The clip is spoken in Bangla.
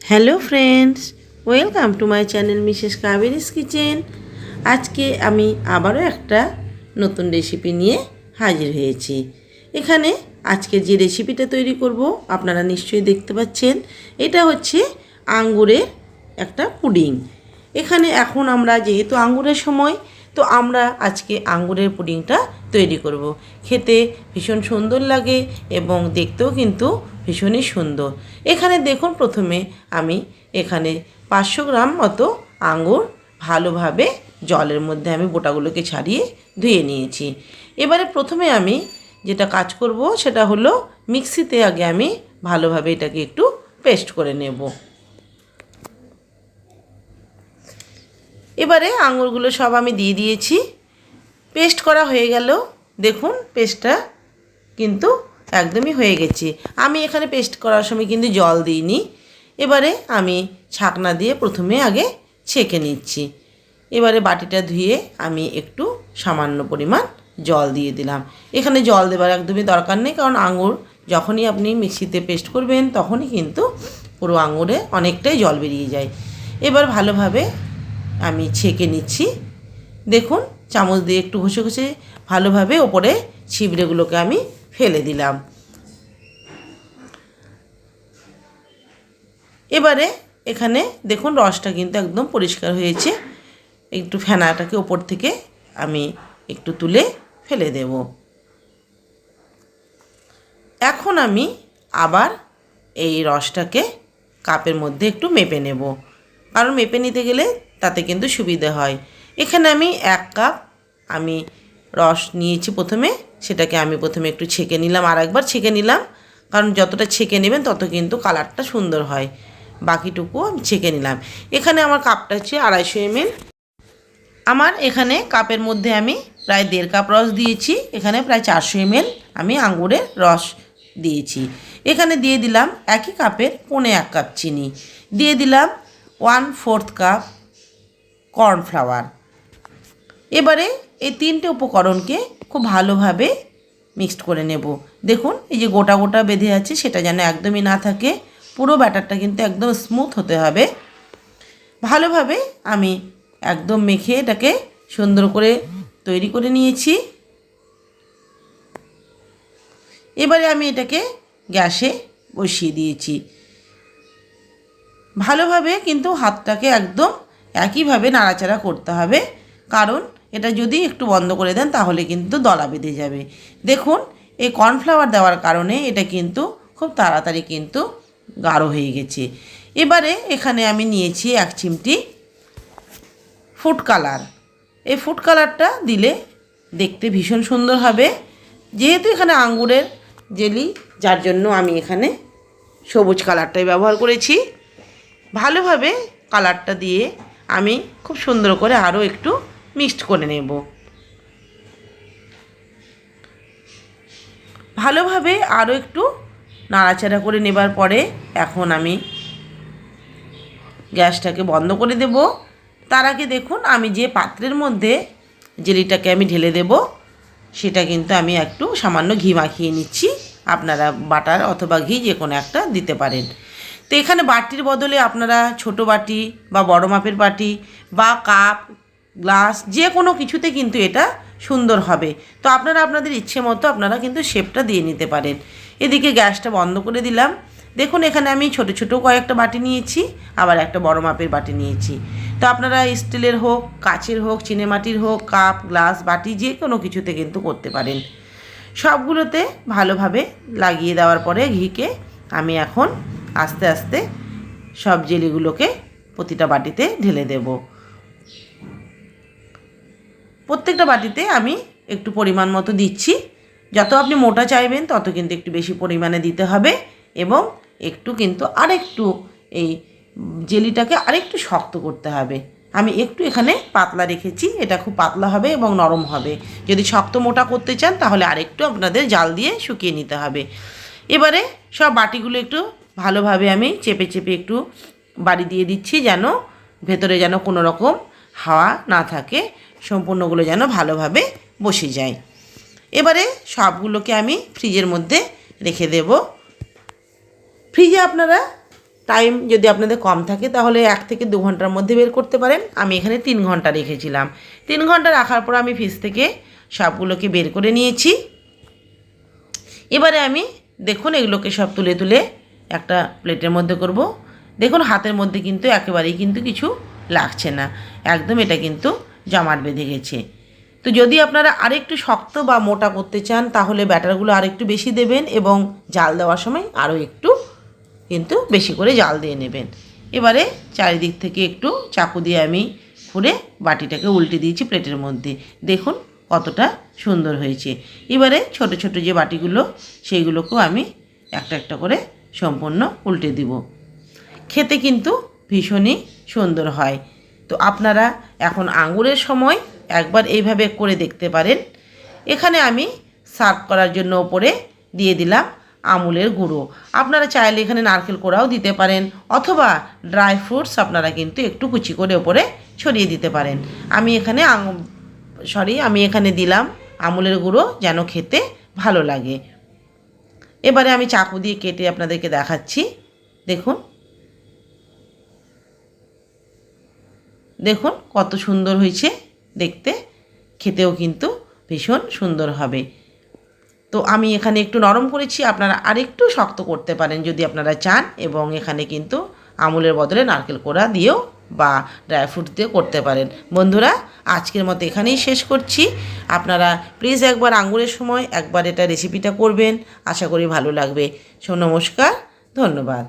Hello friends, welcome to my channel Mrs Kaberi's kitchen. আজকে আমি আবারও একটা নতুন রেসিপি নিয়ে হাজির হয়েছি। এখানে আজকে যে রেসিপিটা তৈরি করব আপনারা নিশ্চয়ই দেখতে পাচ্ছেন, এটা হচ্ছে আঙ্গুরের একটা পুডিং। এখানে এখন আমরা যেহেতু আঙ্গুরের সময়, তো আমরা আজকে আঙ্গুরের পুডিংটা তৈরি করব। খেতে ভীষণ সুন্দর লাগে এবং দেখতেও কিন্তু ভীষণই সুন্দর। এখানে দেখুন, প্রথমে আমি এখানে 500 গ্রাম মতো আঙ্গুর ভালোভাবে জলের মধ্যে আমি বোটাগুলোকে ছাড়িয়ে ধুয়ে নিয়েছি। এবারে প্রথমে আমি যেটা কাজ করব সেটা হলো মিক্সিতে আগে আমি ভালোভাবে এটাকে একটু পেস্ট করে নেব। এবারে আঙুরগুলো সব আমি দিয়ে দিয়েছি, পেস্ট করা হয়ে গেল। দেখুন পেস্টটা কিন্তু একদমই হয়ে গেছে। আমি এখানে পেস্ট করার সময় কিন্তু জল দিইনি। এবারে আমি ছাকনা দিয়ে প্রথমে আগে ছেঁকে নিচ্ছি। এবারে বাটিটা ধুয়ে আমি একটু সামান্য পরিমাণ জল দিয়ে দিলাম। এখানে জল দেওয়ার একদমই দরকার নেই, কারণ আঙুর যখনই আপনি মিক্সিতে পেস্ট করবেন তখনই কিন্তু পুরো আঙুরে অনেকটাই জল বেরিয়ে যায়। এবার ভালোভাবে আমি ছেঁকে নিচ্ছি। দেখুন চামচ দিয়ে একটু ঘষে ঘষে ভালোভাবে ওপরে ছিবড়েগুলোকে আমি ফেলে দিলাম। এবারে এখানে দেখুন রসটা কিন্তু একদম পরিষ্কার হয়েছে। একটু ফেনাটাকে ওপর থেকে আমি একটু তুলে ফেলে দেব। এখন আমি আবার এই রসটাকে কাপের মধ্যে একটু মেপে নেব, কারণ মেপে নিতে গেলে তাতে কিন্তু সুবিধা হয়। এখানে আমি 1 কাপ আমি রস নিয়েছি। প্রথমে সেটাকে আমি প্রথমে একটু ছেঁকে নিলাম, আর একবার ছেঁকে নিলাম, কারণ যতটা ছেঁকে নেবেন তত কিন্তু কালারটা সুন্দর হয়। বাকিটুকু আমি ছেঁকে নিলাম। এখানে আমার কাপটা হচ্ছে 250 ml। আমার এখানে কাপের মধ্যে আমি প্রায় 1.5 কাপ রস দিয়েছি। এখানে প্রায় 400 ml আমি আঙ্গুরের রস দিয়েছি। এখানে দিয়ে দিলাম একই কাপের 1.25 কাপ চিনি, দিয়ে দিলাম 1/4 কাপ কর্নফ্লাওয়ার। এবারে এই 3টে উপকরণকে খুব ভালোভাবে মিক্সড করে নেব। দেখুন এই যে গোটা গোটা বেঁধে আছে সেটা যেন একদমই না থাকে। পুরো ব্যাটারটা কিন্তু একদম স্মুথ হতে হবে। ভালোভাবে আমি একদম মেখে এটাকে সুন্দর করে তৈরি করে নিয়েছি। এবারে আমি এটাকে গ্যাসে বসিয়ে দিয়েছি। ভালোভাবে কিন্তু হাতটাকে একদম একইভাবে নাড়াচাড়া করতে হবে, কারণ এটা যদি একটু বন্ধ করে দেন তাহলে কিন্তু দলা বেঁধে যাবে। দেখুন এই কর্নফ্লাওয়ার দেওয়ার কারণে এটা কিন্তু খুব তাড়াতাড়ি কিন্তু গাঢ় হয়ে গেছে। এবারে এখানে আমি নিয়েছি 1 চিমটি ফুড কালার। এই ফুড কালারটা দিলে দেখতে ভীষণ সুন্দর হবে। যেহেতু এখানে আঙ্গুরের জেলি, যার জন্য আমি এখানে সবুজ কালারটাই ব্যবহার করেছি। ভালোভাবে কালারটা দিয়ে আমি খুব সুন্দর করে আরও একটু মিক্সড করে নেব। ভালোভাবে আরও একটু নাড়াচাড়া করে নেবার পরে এখন আমি গ্যাসটাকে বন্ধ করে দেব। তার আগে দেখুন আমি যে পাত্রের মধ্যে জেলিটাকে আমি ঢেলে দেব সেটা কিন্তু আমি একটু সামান্য ঘি মাখিয়ে নিচ্ছি। আপনারা বাটার অথবা ঘি যে কোনো একটা দিতে পারেন। তো এখানে বাটির বদলে আপনারা ছোট বাটি বা বড় মাপের বাটি বা কাপ, গ্লাস যে কোনো কিছুতে কিন্তু এটা সুন্দর হবে। তো আপনারা আপনাদের ইচ্ছে মতো আপনারা কিন্তু শেপটা দিয়ে নিতে পারেন। এদিকে গ্যাসটা বন্ধ করে দিলাম। দেখুন এখানে আমি ছোট ছোট কয়েকটা বাটি নিয়েছি, আবার একটা বড় মাপের বাটি নিয়েছি। তো আপনারা স্টিলের হোক, কাচের হোক, চিনেমাটির হোক, কাপ, গ্লাস, বাটি যে কোনো কিছুতে কিন্তু করতে পারেন। সবগুলোতে ভালোভাবে লাগিয়ে দেওয়ার পরে ঘিকে আমি এখন আস্তে আস্তে সব জেলিগুলোকে প্রতিটা বাটিতে ঢেলে দেব। প্রত্যেকটা বাটিতে আমি একটু পরিমাণ মতো দিচ্ছি। যত আপনি মোটা চাইবেন তত কিন্তু একটু বেশি পরিমাণে দিতে হবে, এবং একটু কিন্তু আরেকটু এই জেলিটাকে আরেকটু শক্ত করতে হবে। আমি একটু এখানে পাতলা রেখেছি, এটা খুব পাতলা হবে এবং নরম হবে। যদি শক্ত মোটা করতে চান তাহলে আরেকটু আপনাদের জাল দিয়ে শুকিয়ে নিতে হবে। এবারে সব বাটিগুলো একটু ভালোভাবে আমি চেপে চেপে একটু বাড়ি দিয়ে দিচ্ছি, যেন ভেতরে যেন কোনো রকম হাওয়া না থাকে, সম্পূর্ণগুলো যেন ভালোভাবে বসে যায়। এবারে সবগুলোকে আমি ফ্রিজের মধ্যে রেখে দেব। ফ্রিজে আপনারা টাইম যদি আপনাদের কম থাকে তাহলে 1 থেকে 2 ঘন্টার মধ্যে বের করতে পারেন। আমি এখানে 3 ঘন্টা রেখেছিলাম। 3 ঘন্টা রাখার পর আমি ফ্রিজ থেকে সবগুলোকে বের করে নিয়েছি। এবারে আমি দেখুন এগুলোকে সব তুলে তুলে একটা প্লেটের মধ্যে করব। দেখুন হাতের মধ্যে কিন্তু একেবারেই কিন্তু কিছু লাগছে না, একদম এটা কিন্তু জমাট বেঁধে গেছে। তো যদি আপনারা আরেকটু শক্ত বা মোটা করতে চান তাহলে ব্যাটারগুলো আরেকটু বেশি দেবেন এবং জাল দেওয়ার সময় আরও একটু কিন্তু বেশি করে জাল দিয়ে নেবেন। এবারে চারিদিক থেকে একটু চাকু দিয়ে আমি ঘুরে বাটিটাকে উল্টে দিয়েছি প্লেটের মধ্যে। দেখুন কতটা সুন্দর হয়েছে। এবারে ছোট ছোট যে বাটিগুলো সেইগুলোকেও আমি একটা একটা করে সম্পূর্ণ উল্টে দিব। খেতে কিন্তু ভীষণই সুন্দর হয়। তো আপনারা এখন আঙুরের সময় একবার এইভাবে করে দেখতে পারেন। এখানে আমি সার্ভ করার জন্য ওপরে দিয়ে দিলাম আমুলের গুঁড়ো। আপনারা চাইলে এখানে নারকেল কোড়াও দিতে পারেন অথবা ড্রাই ফ্রুটস আপনারা কিন্তু একটু কুচি করে ওপরে ছড়িয়ে দিতে পারেন। আমি এখানে দিলাম আমুলের গুঁড়ো যেন খেতে ভালো লাগে। এবারে আমি চাকু দিয়ে কেটে আপনাদেরকে দেখাচ্ছি। দেখুন দেখুন কত সুন্দর হয়েছে দেখতে, খেতেও কিন্তু ভীষণ সুন্দর হবে। তো আমি এখানে একটু নরম করেছি, আপনারা আরেকটু শক্ত করতে পারেন যদি আপনারা চান, এবং এখানে কিন্তু আমুলের বদলে নারকেল কোড়া দিয়েও বা ড্রাই ফ্রুট দিয়েও করতে পারেন। বন্ধুরা আজকের মতো এখানেই শেষ করছি। আপনারা প্লিজ একবার আঙুরের সময় একবার এটা রেসিপিটা করবেন, আশা করি ভালো লাগবে। নমস্কার, ধন্যবাদ।